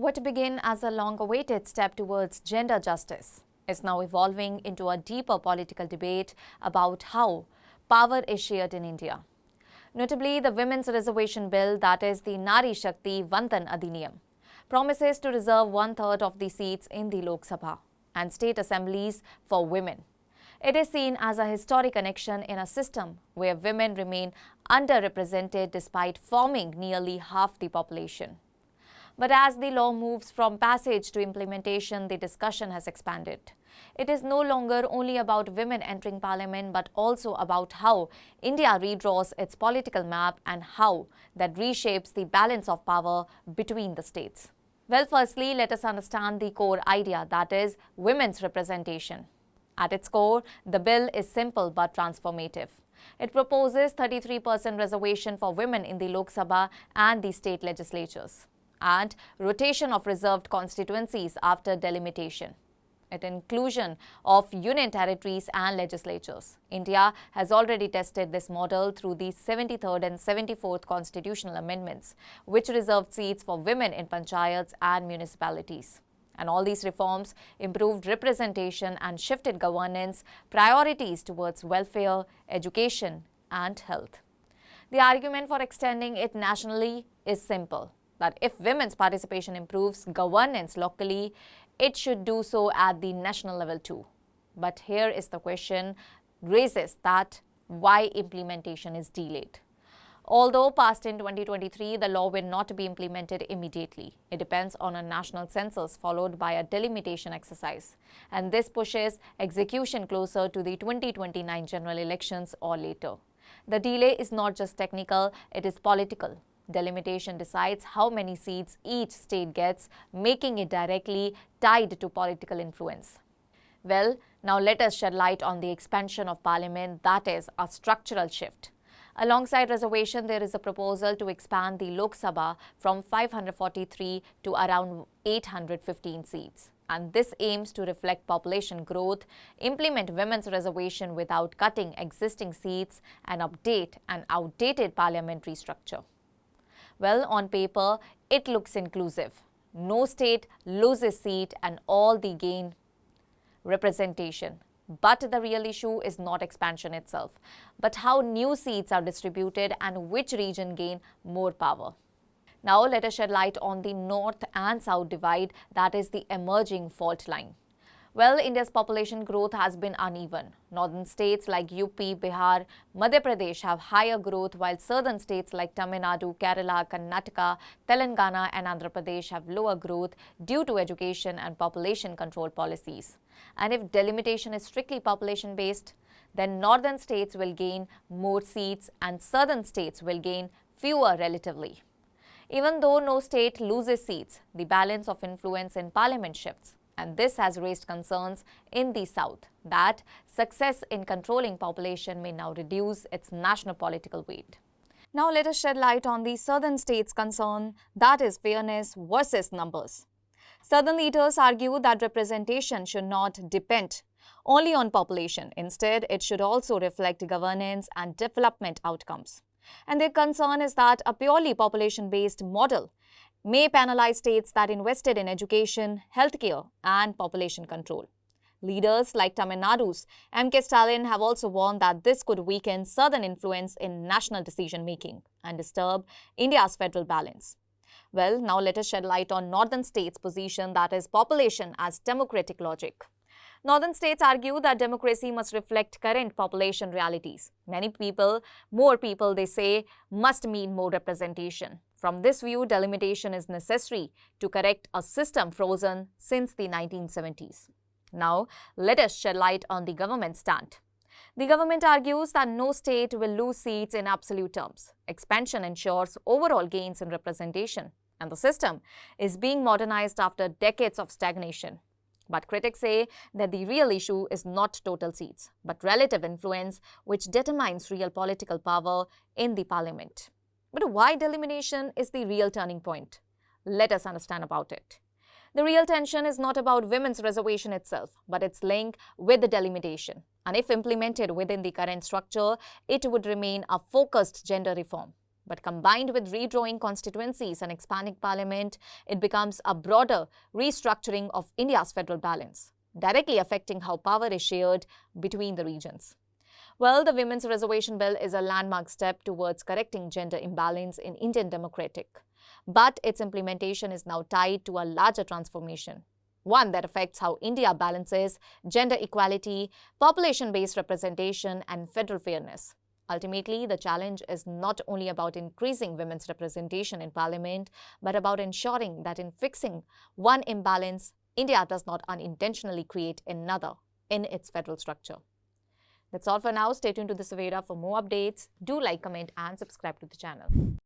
What began as a long-awaited step towards gender justice is now evolving into a deeper political debate about how power is shared in India. Notably, the Women's Reservation Bill, that is the Nari Shakti Vandan Adhiniyam, promises to reserve one-third of the seats in the Lok Sabha and state assemblies for women. It is seen as a historic connection in a system where women remain underrepresented despite forming nearly half the population. But as the law moves from passage to implementation, the discussion has expanded. It is no longer only about women entering parliament, but also about how India redraws its political map and how that reshapes the balance of power between the states. Well, firstly, let us understand the core idea, that is women's representation. At its core, the bill is simple but transformative. It proposes 33% reservation for women in the Lok Sabha and the state legislatures, and rotation of reserved constituencies after delimitation. It inclusion of union territories and legislatures. India has already tested this model through the 73rd and 74th constitutional amendments, which reserved seats for women in panchayats and municipalities. And all these reforms improved representation and shifted governance priorities towards welfare, education, and health. The argument for extending it nationally is simple, that if women's participation improves governance locally, it should do so at the national level too. But here is the question raises that why implementation is delayed. Although passed in 2023, the law will not be implemented immediately. It depends on a national census followed by a delimitation exercise. And this pushes execution closer to the 2029 general elections or later. The delay is not just technical, it is political. Delimitation decides how many seats each state gets, making it directly tied to political influence. Well, now let us shed light on the expansion of parliament, that is a structural shift. Alongside reservation, there is a proposal to expand the Lok Sabha from 543 to around 815 seats. And this aims to reflect population growth, implement women's reservation without cutting existing seats, and update an outdated parliamentary structure. Well, on paper, it looks inclusive. No state loses seat and all the gain representation. But the real issue is not expansion itself, but how new seats are distributed and which region gain more power. Now let us shed light on the north and south divide, that is the emerging fault line. Well, India's population growth has been uneven. Northern states like UP, Bihar, Madhya Pradesh have higher growth, while southern states like Tamil Nadu, Kerala, Karnataka, Telangana and Andhra Pradesh have lower growth due to education and population control policies. And if delimitation is strictly population-based, then northern states will gain more seats and southern states will gain fewer relatively. Even though no state loses seats, the balance of influence in parliament shifts. And this has raised concerns in the south that success in controlling population may now reduce its national political weight. Now let us shed light on the southern states' concern, that is fairness versus numbers. Southern leaders argue that representation should not depend only on population. Instead, it should also reflect governance and development outcomes. And their concern is that a purely population-based model may penalize states that invested in education, healthcare, and population control. Leaders like Tamil Nadu's M.K. Stalin have also warned that this could weaken southern influence in national decision-making and disturb India's federal balance. Well, now let us shed light on northern states' position, that is population as democratic logic. Northern states argue that democracy must reflect current population realities. More people, they say, must mean more representation. From this view, delimitation is necessary to correct a system frozen since the 1970s. Now, let us shed light on the government stand. The government argues that no state will lose seats in absolute terms. Expansion ensures overall gains in representation, and the system is being modernized after decades of stagnation. But critics say that the real issue is not total seats, but relative influence, which determines real political power in the parliament. But why delimitation is the real turning point? Let us understand about it. The real tension is not about women's reservation itself, but its link with the delimitation. And if implemented within the current structure, it would remain a focused gender reform. But combined with redrawing constituencies and expanding parliament, it becomes a broader restructuring of India's federal balance, directly affecting how power is shared between the regions. Well, the Women's Reservation Bill is a landmark step towards correcting gender imbalance in Indian democratic. But its implementation is now tied to a larger transformation, one that affects how India balances gender equality, population-based representation, and federal fairness. Ultimately, the challenge is not only about increasing women's representation in parliament, but about ensuring that in fixing one imbalance, India does not unintentionally create another in its federal structure. That's all for now. Stay tuned to the Savera for more updates. Do like, comment, and subscribe to the channel.